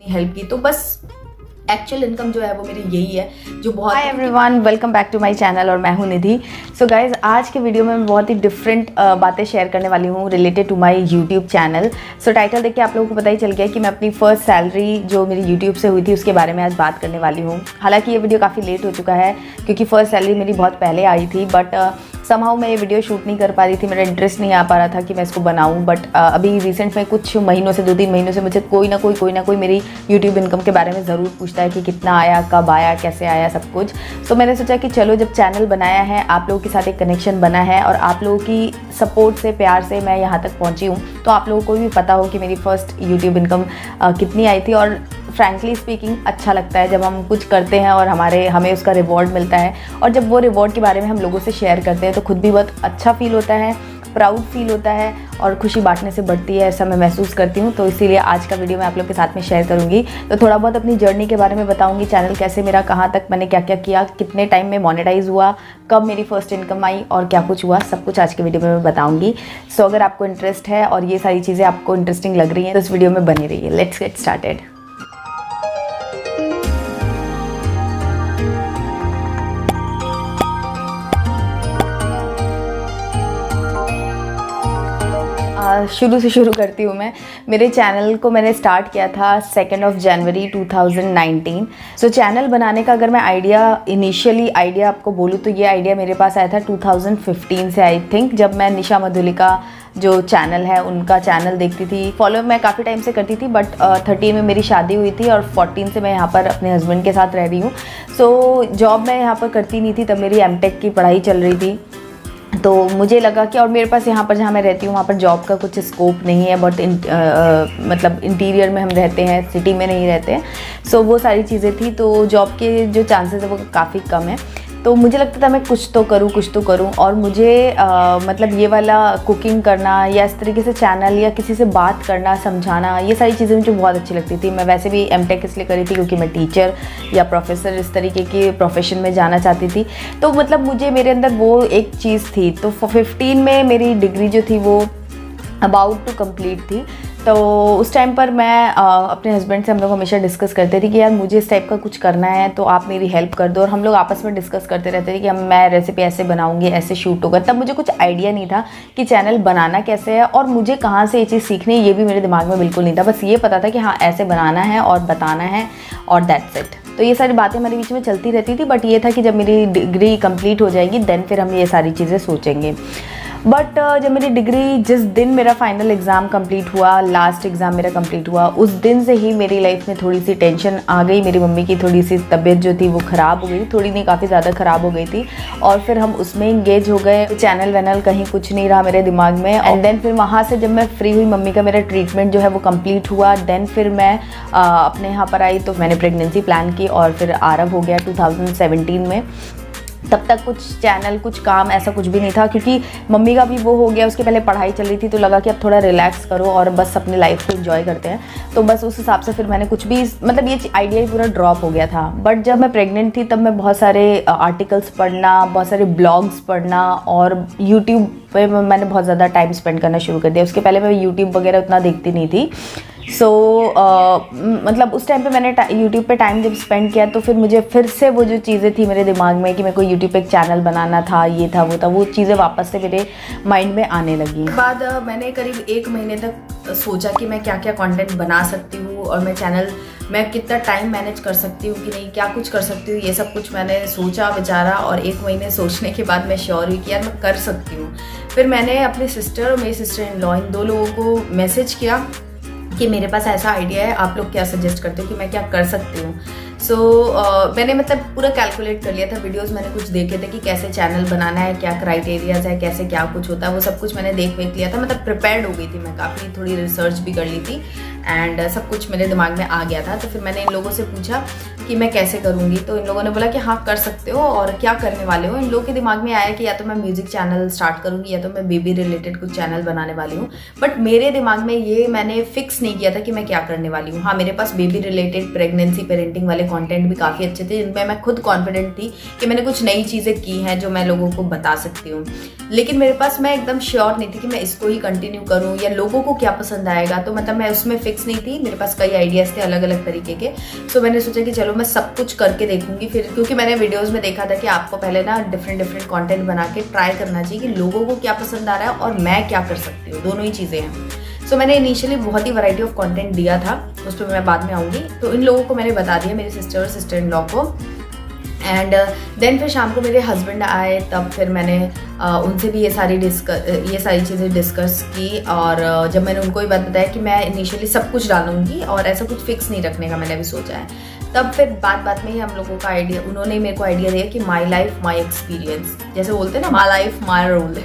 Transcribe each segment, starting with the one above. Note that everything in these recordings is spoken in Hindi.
हेल्प की। तो बस एक्चुअल इनकम जो है वो मेरी यही है जो बहुत। Hi everyone, welcome back to my channel और मैं हूं निधि। सो गाइज, आज के वीडियो में मैं बहुत ही डिफरेंट बातें शेयर करने वाली हूं related to my YouTube channel. So title देख के आप लोगों को पता ही चल गया कि मैं अपनी फर्स्ट सैलरी जो मेरी यूट्यूब से हुई थी उसके बारे में आज बात करने वाली हूँ। हालांकि ये वीडियो काफ़ी लेट हो चुका है क्योंकि फर्स्ट सैलरी मेरी बहुत पहले आई थी, बट समहाउ मैं ये वीडियो शूट नहीं कर पा रही थी। मेरा इंटरेस्ट नहीं आ पा रहा था कि मैं इसको बनाऊं। बट अभी रिसेंट में कुछ महीनों से 2-3 महीनों से मुझे कोई ना कोई मेरी यूट्यूब इनकम के बारे में ज़रूर पूछता है कि कितना आया, कब आया, कैसे आया, सब कुछ। तो मैंने सोचा कि चलो, जब चैनल बनाया है, आप लोगों के साथ एक कनेक्शन बना है और आप लोगों की सपोर्ट से, प्यार से मैं यहाँ तक पहुँची हूँ, तो आप लोगों को भी पता हो कि मेरी फ़र्स्ट यूट्यूब इनकम कितनी आई थी। और फ्रैंकली स्पीकिंग अच्छा लगता है जब हम कुछ करते हैं और हमें उसका रिवॉर्ड मिलता है, और जब वो रिवॉर्ड के बारे में हम लोगों से शेयर करते हैं तो खुद भी बहुत अच्छा फील होता है, प्राउड फील होता है और खुशी बांटने से बढ़ती है, ऐसा मैं महसूस करती हूँ। तो इसीलिए आज का वीडियो मैं आप लोग के साथ में शेयर करूँगी। तो थोड़ा बहुत अपनी जर्नी के बारे में बताऊँगी, चैनल कैसे मेरा, कहाँ तक मैंने क्या क्या किया, कितने टाइम में मोनेटाइज हुआ, कब मेरी फर्स्ट इनकम आई और क्या कुछ हुआ, सब कुछ आज के वीडियो में मैं बताऊँगी। सो अगर आपको इंटरेस्ट है और ये सारी चीज़ें आपको इंटरेस्टिंग लग रही हैं तो इस वीडियो में बनी रहिए। Let's get started. शुरू से शुरू करती हूँ मैं। मेरे चैनल को मैंने स्टार्ट किया था 2 जनवरी 2019। सो चैनल बनाने का अगर मैं इनिशियली आइडिया आपको बोलूँ तो ये आइडिया मेरे पास आया था 2015 से, आई थिंक, जब मैं निशा मधुलिका जो चैनल है उनका चैनल देखती थी। फॉलो मैं काफ़ी टाइम से करती थी, बट 13 में मेरी शादी हुई थी और 14 से मैं यहाँ पर अपने हस्बैंड के साथ रह रही हूँ। सो जॉब मैं यहाँ पर करती नहीं थी, तब मेरी एमटेक की पढ़ाई चल रही थी। तो मुझे लगा कि, और मेरे पास यहाँ पर जहाँ मैं रहती हूँ वहाँ पर जॉब का कुछ स्कोप नहीं है, बट मतलब इंटीरियर में हम रहते हैं, सिटी में नहीं रहते हैं। सो वो सारी चीज़ें थी, तो जॉब के जो चांसेस है वो काफ़ी कम है। तो मुझे लगता था मैं कुछ तो करूँ और मुझे मतलब ये वाला कुकिंग करना या इस तरीके से चैनल या किसी से बात करना, समझाना, ये सारी चीज़ें मुझे बहुत अच्छी लगती थी। मैं वैसे भी एमटेक इसलिए करी थी क्योंकि मैं टीचर या प्रोफेसर इस तरीके के प्रोफेशन में जाना चाहती थी। तो मतलब मुझे मेरे अंदर वो एक चीज़ थी। तो 15 में मेरी डिग्री जो थी वो अबाउट टू कंप्लीट थी। तो उस टाइम पर मैं अपने हस्बैंड से, हम लोग हमेशा डिस्कस करते थे कि यार मुझे इस टाइप का कुछ करना है तो आप मेरी हेल्प कर दो। और हम लोग आपस में डिस्कस करते रहते थे कि मैं रेसिपी ऐसे बनाऊंगी, ऐसे शूट होगा। तब मुझे कुछ आइडिया नहीं था कि चैनल बनाना कैसे है और मुझे कहाँ से ये चीज़ सीखनी है, ये भी मेरे दिमाग में बिल्कुल नहीं था। बस ये पता था कि हाँ, ऐसे बनाना है और बताना है और दैट्स इट। तो ये सारी बातें हमारे बीच में चलती रहती थी, बट ये था कि जब मेरी डिग्री कंप्लीट हो जाएगी देन फिर हम ये सारी चीज़ें सोचेंगे। बट जब मेरी डिग्री, जिस दिन मेरा फाइनल एग्ज़ाम कंप्लीट हुआ, लास्ट एग्ज़ाम मेरा कंप्लीट हुआ, उस दिन से ही मेरी लाइफ में थोड़ी सी टेंशन आ गई। मेरी मम्मी की थोड़ी सी तबीयत जो थी वो ख़राब हो गई, थोड़ी नहीं काफ़ी ज़्यादा ख़राब हो गई थी, और फिर हम उसमें इंगेज हो गए। चैनल वैनल कहीं कुछ नहीं रहा मेरे दिमाग में। एंड देन फिर वहाँ से जब मैं फ्री हुई, मम्मी का मेरा ट्रीटमेंट जो है वो कंप्लीट हुआ, देन फिर मैं अपने यहाँ पर आई। तो मैंने प्रेगनेंसी प्लान की और फिर आरव हो गया 2017 में। तब तक कुछ चैनल, कुछ काम, ऐसा कुछ भी नहीं था क्योंकि मम्मी का भी वो हो गया, उसके पहले पढ़ाई चल रही थी। तो लगा कि अब थोड़ा रिलैक्स करो और बस अपनी लाइफ को एंजॉय करते हैं। तो बस उस हिसाब से फिर मैंने कुछ भी, मतलब ये आइडिया ही पूरा ड्रॉप हो गया था। बट जब मैं प्रेग्नेंट थी तब मैं बहुत सारे आर्टिकल्स पढ़ना, बहुत सारे ब्लॉग्स पढ़ना और यूट्यूब पे मैंने बहुत ज़्यादा टाइम स्पेंड करना शुरू कर दिया। उसके पहले मैं यूट्यूब वगैरह उतना देखती नहीं थी। मतलब उस टाइम पे मैंने यूट्यूब पे टाइम जब स्पेंड किया तो फिर मुझे फिर से वो जो चीज़ें थी मेरे दिमाग में कि मेरे को यूट्यूब पे एक चैनल बनाना था, ये था, वो था, वो चीज़ें वापस से मेरे माइंड में आने लगी। बाद मैंने करीब 1 महीने तक सोचा कि मैं क्या क्या कंटेंट बना सकती हूँ और मैं कितना टाइम मैनेज कर सकती हूँ कि नहीं, क्या कुछ कर सकती हूँ, ये सब कुछ मैंने सोचा, विचारा। और 1 महीने सोचने के बाद मैं श्योर हुई कि यार मैं कर सकती हूँ। फिर मैंने अपनी सिस्टर और मेरी सिस्टर इन लॉ, इन 2 लोगों को मैसेज किया कि मेरे पास ऐसा आइडिया है, आप लोग क्या सजेस्ट करते हो कि मैं क्या कर सकती हूँ। सो मैंने मतलब पूरा कैलकुलेट कर लिया था। वीडियोस मैंने कुछ देखे थे कि कैसे चैनल बनाना है, क्या क्राइटेरियाज है, कैसे क्या कुछ होता है, वो सब कुछ मैंने देख लिया था। मतलब प्रिपेयर्ड हो गई थी मैं, काफ़ी थोड़ी रिसर्च भी कर ली थी एंड सब कुछ मेरे दिमाग में आ गया था। तो फिर मैंने इन लोगों से पूछा कि मैं कैसे करूँगी। तो इन लोगों ने बोला कि हाँ कर सकते हो, और क्या करने वाले हो। इन लोगों के दिमाग में आया कि या तो मैं म्यूजिक चैनल स्टार्ट करूँगी या तो मैं बेबी रिलेटेड कुछ चैनल बनाने वाली हूँ। बट मेरे दिमाग में ये मैंने फिक्स नहीं किया था कि मैं क्या करने वाली हूँ। हाँ, मेरे पास बेबी रिलेटेड, प्रेगनेंसी, पेरेंटिंग वाले कंटेंट भी काफ़ी अच्छे थे, जिनमें मैं खुद कॉन्फिडेंट थी कि मैंने कुछ नई चीज़ें की हैं जो मैं लोगों को बता सकती हूँ। लेकिन मेरे पास, मैं एकदम श्योर नहीं थी कि मैं इसको ही कंटिन्यू करूँ या लोगों को क्या पसंद आएगा। तो मतलब मैं उसमें फिक्स नहीं थी, मेरे पास कई आइडियाज़ थे अलग अलग तरीके के। सो मैंने सोचा कि चलो मैं सब कुछ करके देखूंगी फिर, क्योंकि मैंने वीडियोज़ में देखा था कि आपको पहले ना डिफरेंट कंटेंट बना के ट्राई करना चाहिए कि लोगों को क्या पसंद आ रहा है और मैं क्या कर सकती हूँ, दोनों ही चीज़ें हैं। सो मैंने इनिशियली बहुत ही वैरायटी ऑफ कंटेंट दिया था, उस पर मैं बाद में आऊँगी। तो इन लोगों को मैंने बता दिया, मेरे सिस्टर और सिस्टर इन लॉ को। एंड देन फिर शाम को मेरे हस्बैंड आए, तब फिर मैंने उनसे भी ये सारी चीज़ें डिस्कस की। और जब मैंने उनको ये बात बताया कि मैं इनिशियली सब कुछ डालूंगी और ऐसा कुछ फिक्स नहीं रखने का मैंने अभी सोचा है, तब फिर बात में ही हम लोगों का आइडिया, उन्होंने मेरे को आइडिया दिया कि माई लाइफ माई एक्सपीरियंस, जैसे बोलते हैं ना माई लाइफ माई रोल,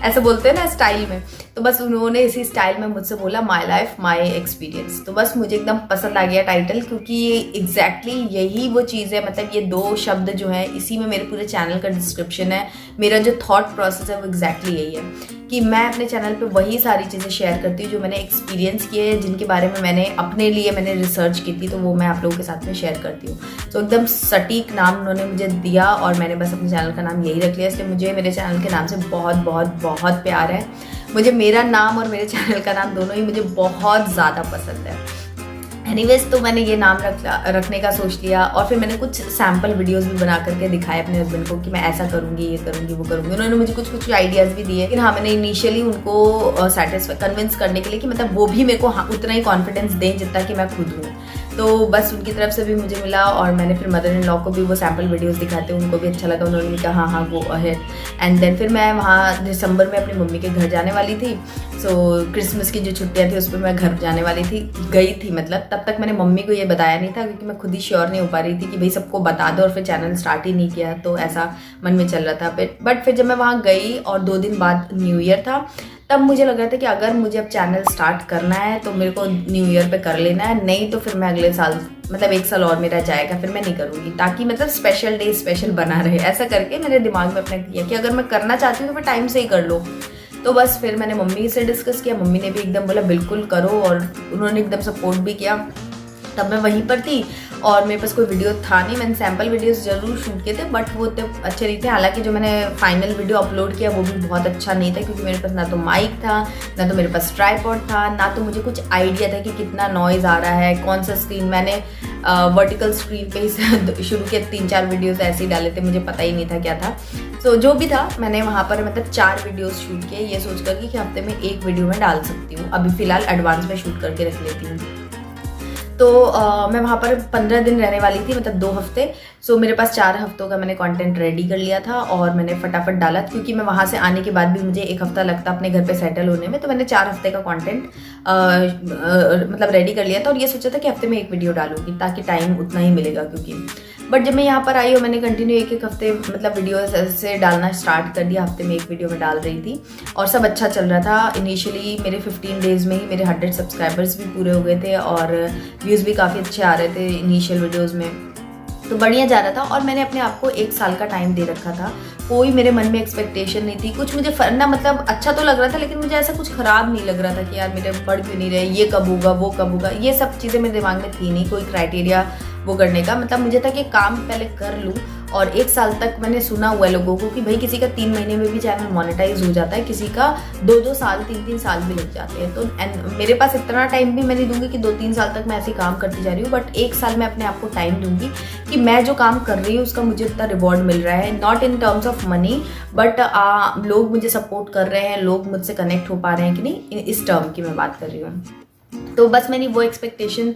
ऐसे बोलते हैं ना स्टाइल में। तो बस उन्होंने इसी स्टाइल में मुझसे बोला माई लाइफ माई एक्सपीरियंस। तो बस मुझे एकदम पसंद आ गया टाइटल, क्योंकि ये एग्जैक्टली यही वो चीज़ है। मतलब ये 2 शब्द जो है, इसी में मेरे पूरे चैनल का डिस्क्रिप्शन है। मेरा जो थॉट प्रोसेस है वो एग्जैक्टली यही है कि मैं अपने चैनल पे वही सारी चीज़ें शेयर करती हूँ जो मैंने एक्सपीरियंस किए हैं, जिनके बारे में मैंने अपने लिए रिसर्च की थी, तो वो मैं आप लोगों के साथ में शेयर करती हूँ। तो एकदम सटीक नाम उन्होंने मुझे दिया और मैंने बस अपने चैनल का नाम यही रख लिया। इसलिए मुझे मेरे चैनल के नाम से बहुत बहुत बहुत प्यार है। मुझे मेरा नाम और मेरे चैनल का नाम दोनों ही मुझे बहुत ज़्यादा पसंद है। एनीवेज, तो मैंने ये नाम रखने का सोच लिया और फिर मैंने कुछ सैम्पल वीडियोस भी बना करके दिखाए अपने हस्बैंड को कि मैं ऐसा करूँगी, ये करूँगी, वो करूँगी। उन्होंने मुझे कुछ आइडियाज़ भी दिए, लेकिन हाँ, मैंने इनिशियली उनको कन्विंस करने के लिए कि मतलब वो भी मेरे को उतना ही कॉन्फिडेंस दें जितना कि मैं खुद हूँ। तो बस उनकी तरफ से भी मुझे मिला और मैंने फिर मदर इन लॉ को भी वो सैम्पल वीडियोस दिखाते, उनको भी अच्छा लगा। उन्होंने भी कहा हाँ गो अहेड। एंड देन फिर मैं वहाँ दिसंबर में अपनी मम्मी के घर जाने वाली थी। सो क्रिसमस की जो छुट्टियाँ थी उस पर मैं घर जाने वाली थी, गई थी मतलब। तब तक मैंने मम्मी को ये बताया नहीं था, क्योंकि मैं खुद ही श्योर नहीं हो पा रही थी कि भाई सबको बता दो, और फिर चैनल स्टार्ट ही नहीं किया, तो ऐसा मन में चल रहा था। बट फिर जब मैं वहाँ गई और 2 दिन बाद न्यू ईयर था, तब मुझे लग रहा था कि अगर मुझे अब चैनल स्टार्ट करना है तो मेरे को न्यू ईयर पे कर लेना है, नहीं तो फिर मैं अगले साल, मतलब 1 साल और मेरा जाएगा, फिर मैं नहीं करूँगी, ताकि मतलब स्पेशल डे स्पेशल बना रहे। ऐसा करके मैंने दिमाग में अपना किया कि अगर मैं करना चाहती हूँ तो फिर टाइम से ही कर लो। तो बस फिर मैंने मम्मी से डिस्कस किया, मम्मी ने भी एकदम बोला बिल्कुल करो, और उन्होंने एकदम सपोर्ट भी किया। तब मैं वहीं पर थी और मेरे पास कोई वीडियो था नहीं। मैंने सैम्पल वीडियोस जरूर शूट किए थे, बट वो तो अच्छे नहीं थे। हालांकि जो मैंने फाइनल वीडियो अपलोड किया वो भी बहुत अच्छा नहीं था, क्योंकि मेरे पास ना तो माइक था, ना तो मेरे पास ट्राइपॉड था, ना तो मुझे कुछ आइडिया था कि कितना नॉइज़ आ रहा है, कौन सा स्क्रीन। मैंने वर्टिकल स्क्रीन पे ही शुरू के 3-4 वीडियोस ऐसे ही डाले थे, मुझे पता ही नहीं था क्या था। सो जो भी था, मैंने वहाँ पर मतलब 4 वीडियोस शूट किए, ये सोच कर कि हफ्ते में 1 वीडियो में डाल सकती हूँ। अभी फ़िलहाल एडवांस में शूट करके रख लेती हूँ। तो मैं वहाँ पर 15 दिन रहने वाली थी, मतलब 2 हफ्ते। सो मेरे पास 4 हफ्तों का मैंने कंटेंट रेडी कर लिया था और मैंने फटाफट डाला, क्योंकि मैं वहाँ से आने के बाद भी मुझे 1 हफ्ता लगता अपने घर पे सेटल होने में। तो मैंने 4 हफ्ते का कंटेंट मतलब रेडी कर लिया था, और ये सोचा था कि हफ्ते में 1 वीडियो डालूंगी, ताकि टाइम उतना ही मिलेगा। क्योंकि बट जब मैं यहाँ पर आई और मैंने कंटिन्यू 1-1 हफ्ते मतलब वीडियोस ऐसे डालना स्टार्ट कर दिया, हफ्ते में 1 वीडियो में डाल रही थी, और सब अच्छा चल रहा था। इनिशियली मेरे 15 डेज़ में ही मेरे 100 सब्सक्राइबर्स भी पूरे हो गए थे और व्यूज़ भी काफ़ी अच्छे आ रहे थे इनिशियल वीडियोज़ में, तो बढ़िया जा रहा था। और मैंने अपने आप को 1 साल का टाइम दे रखा था। कोई मेरे मन में एक्सपेक्टेशन नहीं थी, कुछ मुझे ना मतलब अच्छा तो लग रहा था, लेकिन मुझे ऐसा कुछ ख़राब नहीं लग रहा था कि यार मेरे बढ़ क्यों नहीं रहे, ये कब होगा, वो कब होगा। ये सब चीज़ें मेरे दिमाग में थी नहीं, कोई क्राइटेरिया वो करने का। मतलब मुझे था कि काम पहले कर लूँ। और 1 साल तक मैंने सुना हुआ है लोगों को कि भाई किसी का 3 महीने में भी चैनल मोनेटाइज हो जाता है, किसी का 2-2 साल 3-3 साल भी लग जाते हैं। तो मेरे पास इतना टाइम भी मैं नहीं दूंगी कि 2-3 साल तक मैं ऐसे काम करती जा रही हूँ, बट 1 साल मैं अपने आप को टाइम दूंगी कि मैं जो काम कर रही हूँ उसका मुझे इतना रिवॉर्ड मिल रहा है, not in terms of money, but लोग मुझे सपोर्ट कर रहे हैं, लोग मुझसे कनेक्ट हो पा रहे हैं कि नहीं, इस टर्म की मैं बात कर रही हूँ। तो बस मैंने वो एक्सपेक्टेशन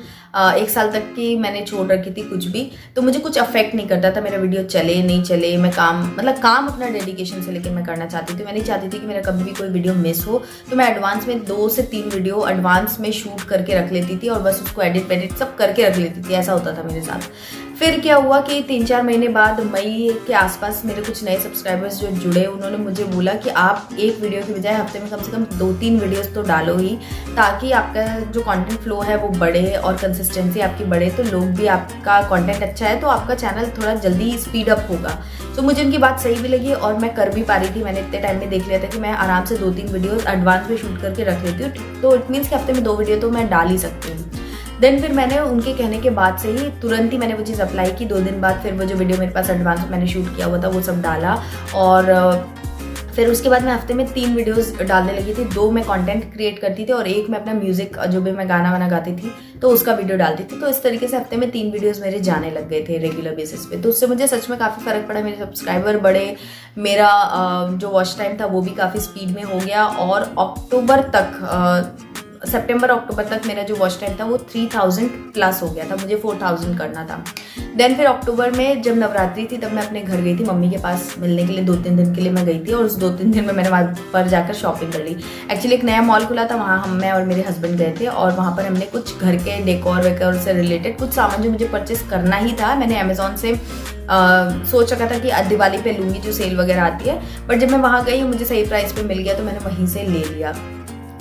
1 साल तक की मैंने छोड़ रखी थी। कुछ भी तो मुझे कुछ अफेक्ट नहीं करता था, मेरा वीडियो चले नहीं चले, मैं काम अपना डेडिकेशन से लेकर मैं करना चाहती थी। मैं नहीं चाहती थी कि मेरा कभी भी कोई वीडियो मिस हो, तो मैं एडवांस में 2 से 3 वीडियो एडवांस में शूट करके रख लेती थी और बस उसको एडिट सब करके रख लेती थी। ऐसा होता था मेरे साथ। फिर क्या हुआ कि 3-4 महीने बाद मई के आसपास मेरे कुछ नए सब्सक्राइबर्स जो जुड़े, उन्होंने मुझे बोला कि आप 1 वीडियो की बजाय हफ्ते में कम से कम 2-3 वीडियोस तो डालो ही, ताकि आपका जो कंटेंट फ्लो है वो बढ़े और कंसिस्टेंसी आपकी बढ़े। तो लोग भी, आपका कंटेंट अच्छा है तो आपका चैनल थोड़ा जल्दी स्पीड अप होगा। तो मुझे उनकी बात सही भी लगी और मैं कर भी पा रही थी। मैंने इतने टाइम में देख लिया था कि मैं आराम से 2-3 वीडियोस एडवांस में शूट करके रख लेती हूँ, तो इट मीन्स कि हफ्ते में 2 वीडियो तो मैं डाल ही सकती हूँ। देन फिर मैंने उनके कहने के बाद से ही तुरंत ही मैंने वो चीज़ अप्लाई की। 2 दिन बाद फिर वो जो वीडियो मेरे पास एडवांस मैंने शूट किया हुआ था वो सब डाला, और फिर उसके बाद मैं हफ्ते में 3 वीडियोस डालने लगी थी। 2 मैं कंटेंट क्रिएट करती थी और एक मैं अपना म्यूजिक, जो भी मैं गाना वाना गाती थी तो उसका वीडियो डालती थी। तो इस तरीके से हफ्ते में 3 वीडियोस मेरे जाने लग गए थे रेगुलर बेसिस पे। तो उससे मुझे सच में काफ़ी फ़र्क पड़ा, मेरे सब्सक्राइबर बढ़े, मेरा जो वॉच टाइम था वो भी काफ़ी स्पीड में हो गया, और अक्टूबर तक सितंबर अक्टूबर तक मेरा जो वॉच टाइम था वो 3000 प्लस हो गया था। मुझे 4000 करना था। देन फिर अक्टूबर में जब नवरात्रि थी तब मैं अपने घर गई थी मम्मी के पास मिलने के लिए। 2-3 दिन के लिए मैं गई थी, और उस 2-3 दिन में मैंने वहाँ पर जाकर शॉपिंग कर ली। एक्चुअली एक नया मॉल खुला था, वहाँ मैं और मेरे हस्बैंड गए थे, और वहाँ पर हमने कुछ घर के डेकोर वेकोर से रिलेटेड कुछ सामान जो मुझे परचेस करना ही था, मैंने अमेजोन से सोच रखा था कि दिवाली पे लूँगी जो सेल वगैरह आती है, बट जब मैं वहाँ गई मुझे सही प्राइस पे मिल गया तो मैंने वहीं से ले लिया।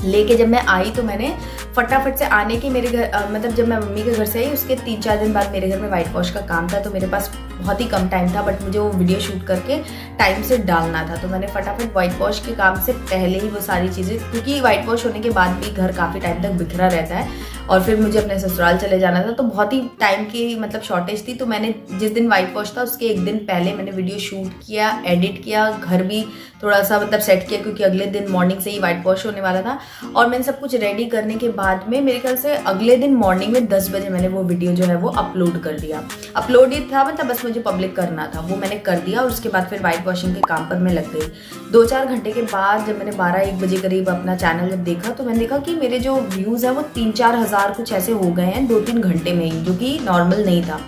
लेके जब मैं आई तो मैंने फटाफट से आने की, मेरे घर मतलब जब मैं मम्मी के घर से आई उसके 3-4 दिन बाद मेरे घर में वाइट वॉश का काम था, तो मेरे पास बहुत ही कम टाइम था, बट मुझे वो वीडियो शूट करके टाइम से डालना था। तो मैंने फटाफट वाइट वॉश के काम से पहले ही वो सारी चीज़ें, क्योंकि वाइट वॉश होने के बाद भी घर काफ़ी टाइम तक बिखरा रहता है, और फिर मुझे अपने ससुराल चले जाना था, तो बहुत ही टाइम की मतलब शॉर्टेज थी। तो मैंने जिस दिन वाइट वॉश था उसके एक दिन पहले मैंने वीडियो शूट किया, एडिट किया, घर भी थोड़ा सा मतलब सेट किया, क्योंकि अगले दिन मॉर्निंग से ही वाइट वॉश होने वाला था। और मैंने सब कुछ रेडी करने के बाद में मेरे ख्याल से अगले दिन मॉर्निंग में 10 बजे मैंने वो वीडियो जो है वो अपलोड कर दिया। अपलोड ही था, मतलब बस मुझे पब्लिक करना था, वो मैंने कर दिया। और उसके बाद फिर वाइट वॉशिंग के काम पर मैं लग गई। 2-4 घंटे के बाद जब मैंने 12-1 बजे करीब अपना चैनल जब देखा तो मैंने देखा कि मेरे जो व्यूज़ हैं वो 3-4 हज़ार कुछ ऐसे हो गए हैं 2-3 घंटे में ही, जो कि नॉर्मल नहीं था।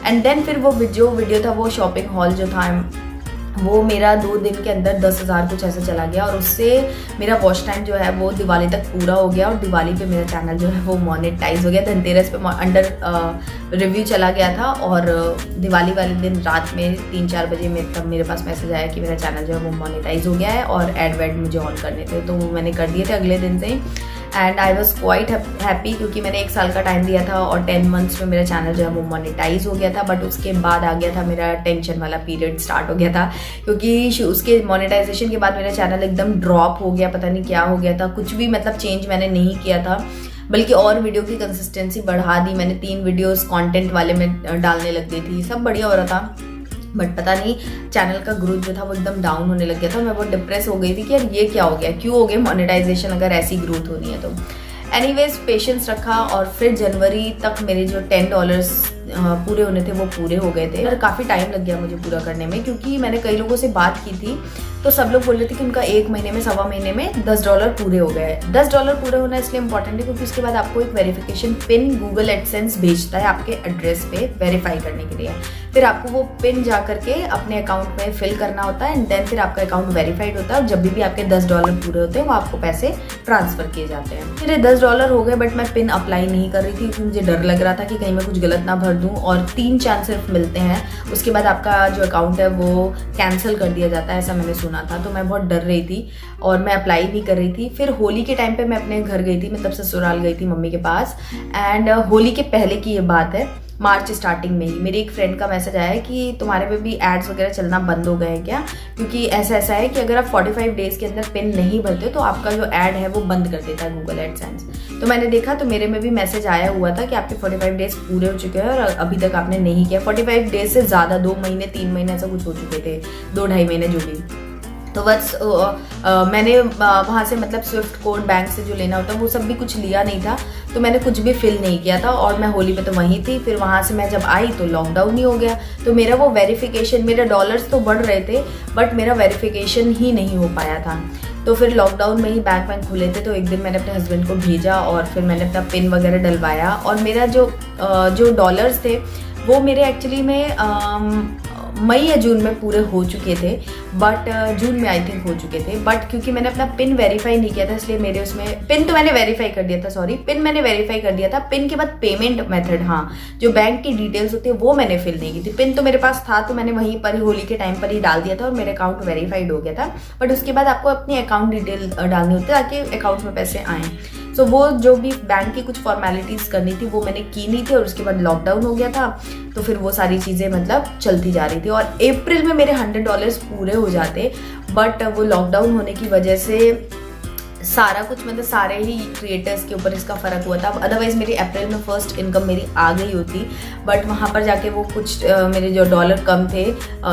एंड देन फिर वो जो वीडियो था वो शॉपिंग हॉल जो था वो मेरा 2 दिन के अंदर 10,000 कुछ ऐसे चला गया, और उससे मेरा वॉच टाइम जो है वो दिवाली तक पूरा हो गया, और दिवाली पे मेरा चैनल जो है वो मोनेटाइज हो गया। धनतेरस पे अंडर रिव्यू चला गया था, और दिवाली वाले दिन रात में 3-4 बजे तब मेरे पास मैसेज आया कि मेरा चैनल जो है वो मोनेटाइज हो गया है, और एड वेड मुझे ऑन करने थे, तो वो मैंने कर दिए थे अगले दिन से ही। And I was quite happy, क्योंकि मैंने 1 साल का टाइम दिया था और 10 मंथ्स में मेरा चैनल जो है वो मोनेटाइज हो गया था। बट उसके बाद आ गया था मेरा टेंशन वाला पीरियड स्टार्ट हो गया था, क्योंकि उसके मोनेटाइजेशन के बाद मेरा चैनल एकदम ड्रॉप हो गया, पता नहीं क्या हो गया था। कुछ भी मतलब चेंज मैंने नहीं किया था, बल्कि और वीडियो की कंसिस्टेंसी बढ़ा दी मैंने। 3 वीडियोस कंटेंट वाले में डालने लग गई थी, सब बढ़िया हो रहा था, बट पता नहीं चैनल का ग्रोथ जो था वो एकदम डाउन होने लग गया था। मैं बहुत डिप्रेस हो गई थी कि यार ये क्या हो गया, क्यों हो गया मोनेटाइजेशन अगर ऐसी ग्रोथ होनी है तो। एनीवेज पेशेंस रखा, और फिर जनवरी तक मेरे जो $10 पूरे होने थे वो पूरे हो गए थे। और काफ़ी टाइम लग गया मुझे पूरा करने में, क्योंकि मैंने कई लोगों से बात की थी तो सब लोग बोल रहे थे कि उनका 1 महीने में, 1.25 महीने में $10 पूरे हो गए। $10 पूरे होना इसलिए इंपॉर्टेंट है क्योंकि उसके बाद आपको एक वेरिफिकेशन पिन गूगल एडसेंस भेजता है आपके एड्रेस पे वेरीफाई करने के लिए। फिर आपको वो पिन जा करके अपने अकाउंट में फिल करना होता है, एंड देन फिर आपका अकाउंट वेरीफाइड होता है, और जब भी आपके $10 पूरे होते हैं वो आपको पैसे ट्रांसफर किए जाते हैं। मेरे $10 हो गए, बट मैं पिन अप्लाई नहीं कर रही थी क्योंकि मुझे डर लग रहा था कि कहीं मैं कुछ गलत ना भर दूं, और 3 चांस सिर्फ मिलते हैं, उसके बाद आपका जो अकाउंट है वो कैंसिल कर दिया जाता है, ऐसा मैंने सुना था। तो मैं बहुत डर रही थी और मैं अप्लाई नहीं कर रही थी। फिर होली के टाइम पे मैं अपने घर गई थी, मतलब ससुराल गई थी मम्मी के पास, एंड होली के पहले की ये बात है, मार्च स्टार्टिंग में ही मेरी एक फ्रेंड का मैसेज आया कि तुम्हारे पे भी एड्स वगैरह चलना बंद हो गए हैं क्या, क्योंकि ऐसा है कि अगर आप 45 डेज़ के अंदर पिन नहीं भरते तो आपका जो ऐड है वो बंद कर देता है गूगल एडसेंस। तो मैंने देखा तो मेरे में भी मैसेज आया हुआ था कि आपके 45 डेज़ पूरे हो चुके हैं और अभी तक आपने नहीं किया। 45 डेज से ज़्यादा 2 महीने 3 महीने ऐसा कुछ हो चुके थे, 2-2.5 महीने जो भी। तो बस मैंने वहाँ से मतलब स्विफ्ट कोड बैंक से जो लेना होता है वो सब भी कुछ लिया नहीं था, तो मैंने कुछ भी फिल नहीं किया था, और मैं होली पे तो वहीं थी। फिर वहाँ से मैं जब आई तो लॉकडाउन ही हो गया, तो मेरा वो वेरिफिकेशन, मेरे डॉलर्स तो बढ़ रहे थे बट मेरा वेरिफिकेशन ही नहीं हो पाया था। तो फिर लॉकडाउन में ही बैंक खुले थे, तो एक दिन मैंने अपने हस्बैंड को भेजा और फिर मैंने अपना पिन वगैरह डलवाया, और मेरा जो डॉलर्स थे वो मेरे एक्चुअली में मई या जून में पूरे हो चुके थे, बट जून में आई थिंक हो चुके थे, बट क्योंकि मैंने अपना पिन वेरीफाई नहीं किया था इसलिए मेरे उसमें पिन तो मैंने वेरीफाई कर दिया था, सॉरी पिन मैंने वेरीफाई कर दिया था। पिन के बाद पेमेंट मेथड, हाँ जो बैंक की डिटेल्स होती है वो मैंने फिल नहीं की थी। पिन तो मेरे पास था तो मैंने वहीं पर ही होली के टाइम पर ही डाल दिया था और मेरा अकाउंट वेरीफाइड हो गया था, बट उसके बाद आपको अपनी अकाउंट डिटेल डालनी होती है ताकि अकाउंट में पैसे आएँ। सो वो जो भी बैंक की कुछ फॉर्मेलिटीज़ करनी थी वो मैंने की नहीं थी, और उसके बाद लॉकडाउन हो गया था, तो फिर वो सारी चीज़ें मतलब चलती जा रही थी। और अप्रैल में मेरे $100 पूरे हो जाते, बट वो लॉकडाउन होने की वजह से सारा कुछ मतलब सारे ही क्रिएटर्स के ऊपर इसका फ़र्क हुआ था। अदरवाइज़ मेरी अप्रैल में फर्स्ट इनकम मेरी आ गई होती, बट वहाँ पर जाके वो कुछ मेरे जो डॉलर कम थे,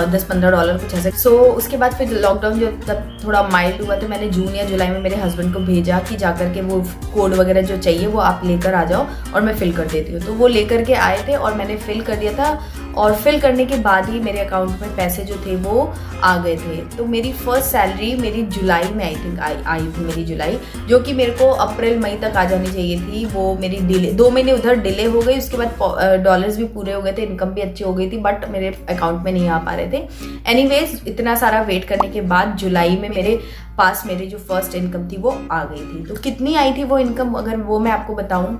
10-15 डॉलर कुछ ऐसे। सो उसके बाद फिर लॉकडाउन जो तब थोड़ा माइल्ड हुआ तो मैंने जून या जुलाई में मेरे हस्बैंड को भेजा कि जा करके वो कोड वगैरह जो चाहिए वो आप लेकर आ जाओ और मैं फिल कर देती हूँ। तो वो लेकर के आए थे और मैंने फिल कर दिया था, और फिल करने के बाद ही मेरे अकाउंट में पैसे जो थे वो आ गए थे। तो मेरी फर्स्ट सैलरी मेरी जुलाई में आई थिंक आई थी मेरी जुलाई, जो कि मेरे को अप्रैल मई तक आ जानी चाहिए थी। वो मेरी डिले 2 महीने उधर डिले हो गई, उसके बाद डॉलर्स भी पूरे हो गए थे, इनकम भी अच्छी हो गई थी, बट मेरे अकाउंट में नहीं आ पा रहे थे। एनीवेज इतना सारा वेट करने के बाद जुलाई में मेरे पास मेरी जो फर्स्ट इनकम थी वो आ गई थी। तो कितनी आई थी वो इनकम, अगर वो मैं आपको बताऊं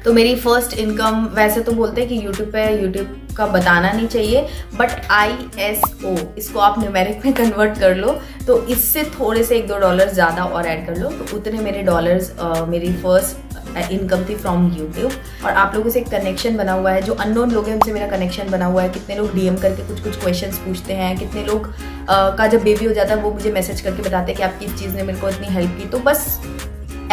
तो मेरी फर्स्ट इनकम, वैसे तो बोलते हैं कि यूट्यूब का बताना नहीं चाहिए, बट ISO इसको आप न्यूमेरिक में कन्वर्ट कर लो तो इससे थोड़े से 1-2 डॉलर ज़्यादा और ऐड कर लो, तो उतने मेरे डॉलर्स मेरी फर्स्ट इनकम थी फ्रॉम यूट्यूब। और आप लोगों से एक कनेक्शन बना हुआ है, जो अननोन लोग हैं उनसे मेरा कनेक्शन बना हुआ है। कितने लोग DM करके कुछ क्वेश्चंस पूछते हैं, कितने लोग का जब बेबी हो जाता है वो मुझे मैसेज करके बताते हैं कि आपकी इस चीज़ ने मेरे को इतनी हेल्प की। तो बस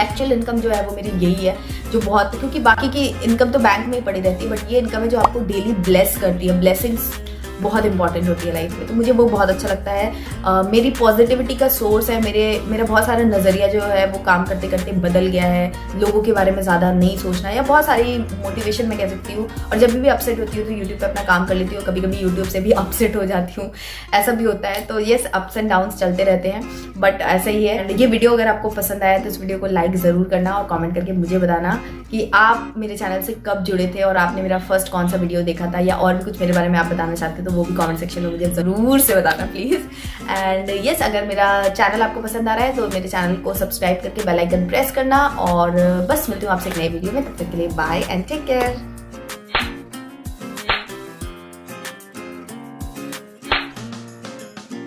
एक्चुअल इनकम जो है वो मेरी यही है, जो बहुत, क्योंकि बाकी की इनकम तो बैंक में ही पड़ी रहती है, बट ये इनकम है जो आपको डेली ब्लेस करती है। ब्लेसिंग्स बहुत इंपॉर्टेंट होती है लाइफ में, तो मुझे वो बहुत अच्छा लगता है। मेरी पॉजिटिविटी का सोर्स है। मेरा बहुत सारा नज़रिया जो है वो काम करते करते बदल गया है। लोगों के बारे में ज़्यादा नहीं सोचना, या बहुत सारी मोटिवेशन मैं कह सकती हूँ। और जब भी अपसेट होती हूँ तो यूट्यूब पे अपना काम कर लेती हूँ, कभी कभी यूट्यूब से भी अपसेट हो जाती हूँ, ऐसा भी होता है। तो येस, अप्स एंड डाउन्स चलते रहते हैं, बट ऐसा ही है। ये वीडियो अगर आपको पसंद आया तो इस वीडियो को लाइक ज़रूर करना और कॉमेंट करके मुझे बताना कि आप मेरे चैनल से कब जुड़े थे और आपने मेरा फर्स्ट कौन सा वीडियो देखा था, या और भी कुछ मेरे बारे में आप बताना चाहते तो वो भी कमेंट सेक्शन में मुझे ज़रूर से बताना प्लीज़। एंड यस, अगर मेरा चैनल आपको पसंद आ रहा है तो मेरे चैनल को सब्सक्राइब करके बेल आइकन प्रेस करना। और बस मिलती हूँ आपसे एक नई वीडियो में, तब तक के लिए बाय एंड टेक केयर।